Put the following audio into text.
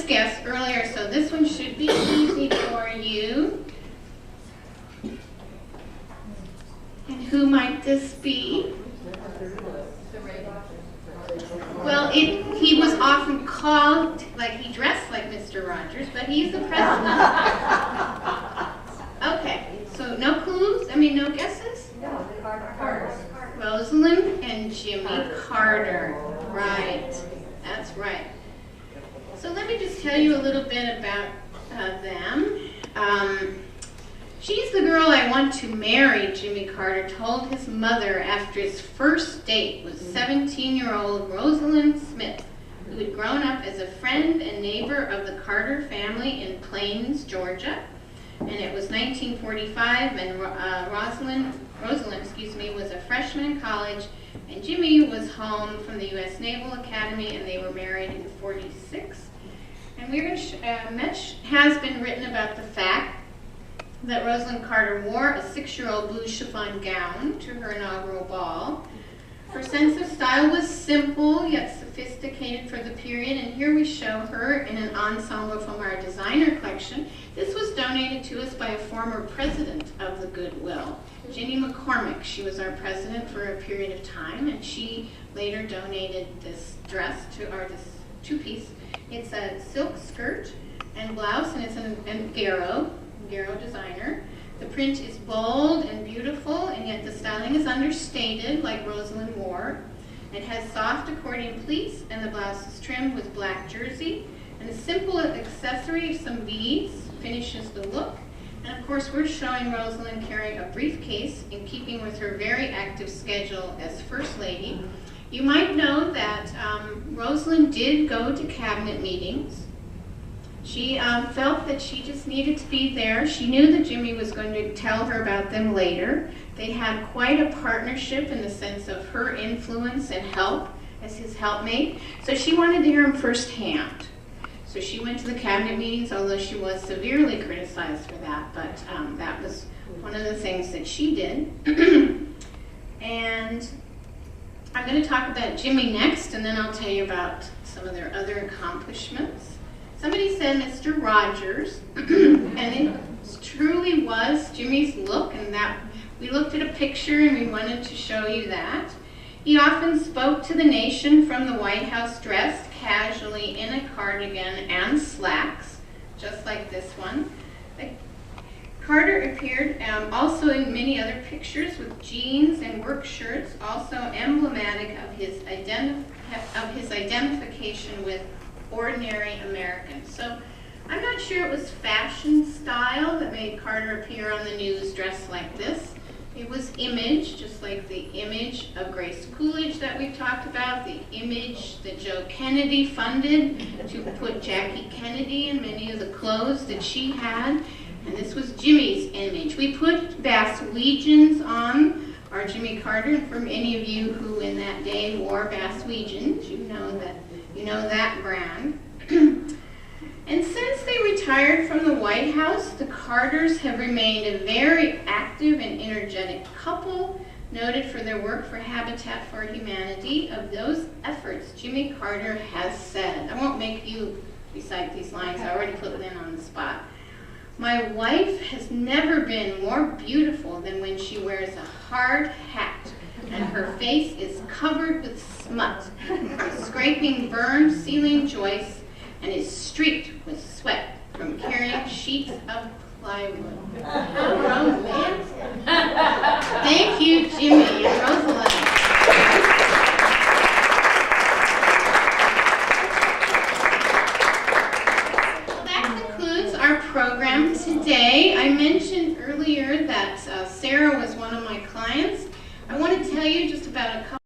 guess earlier, so this one should be easy for you. And who might this be? Well, he was often called, like he dressed like Mr. Rogers, but he's the president. Okay, so no clues? I mean, no guesses? No, the Carter. Rosylinn and Jimmy Carter. Right, that's right. So let me just tell you a little bit about them. She's the girl I want to marry, Jimmy Carter told his mother after his first date with 17-year-old Rosylinn Smith, who had grown up as a friend and neighbor of the Carter family in Plains, Georgia. And it was 1945, and Rosylinn was a freshman in college, and Jimmy was home from the U.S. Naval Academy, and they were married in '46. And we're going to much has been written about the fact that Rosylinn Carter wore a 6-year-old blue chiffon gown to her inaugural ball. Her sense of style was simple yet sophisticated for the period, and here we show her in an ensemble from our designer collection. This was donated to us by a former president of the Goodwill, Ginny McCormick. She was our president for a period of time, and she later donated this dress to our this two-piece. It's a silk skirt and blouse, and it's a Garrow designer. The print is bold and beautiful, and yet the styling is understated, like Rosylinn wore. It has soft accordion pleats, and the blouse is trimmed with black jersey. And a simple accessory of some beads finishes the look. And of course, we're showing Rosylinn carrying a briefcase in keeping with her very active schedule as First Lady. You might know that Rosylinn did go to cabinet meetings. She felt that she just needed to be there. She knew that Jimmy was going to tell her about them later. They had quite a partnership in the sense of her influence and help as his helpmate. So she wanted to hear him firsthand. So she went to the cabinet meetings, although she was severely criticized for that. But that was one of the things that she did. And I'm going to talk about Jimmy next, and then I'll tell you about some of their other accomplishments. Somebody said Mr. Rogers, and it truly was Jimmy's look, and that we looked at a picture and we wanted to show you that. He often spoke to the nation from the White House dressed casually in a cardigan and slacks, just like this one. Carter appeared also in many other pictures with jeans and work shirts, also emblematic of his identification with ordinary Americans. So I'm not sure it was fashion style that made Carter appear on the news dressed like this. It was image, just like the image of Grace Coolidge that we've talked about, the image that Joe Kennedy funded to put Jackie Kennedy in many of the clothes that she had. And this was Jimmy's image. We put Baswegians on our Jimmy Carter, and for any of you who in that day wore Baswegians, you know that brand. And since they retired from the White House, the Carters have remained a very active and energetic couple, noted for their work for Habitat for Humanity. Of those efforts, Jimmy Carter has said, I won't make you recite these lines, I already put them on the spot. My wife has never been more beautiful than when she wears a hard hat and her face is covered with smut, scraping burned ceiling joists, and is streaked with sweat from carrying sheets of plywood. How romantic. Thank you, Jimmy and Rosylinn. Well, that concludes our program today. I mentioned earlier that Sarah was one of my clients. I want to tell you just about a couple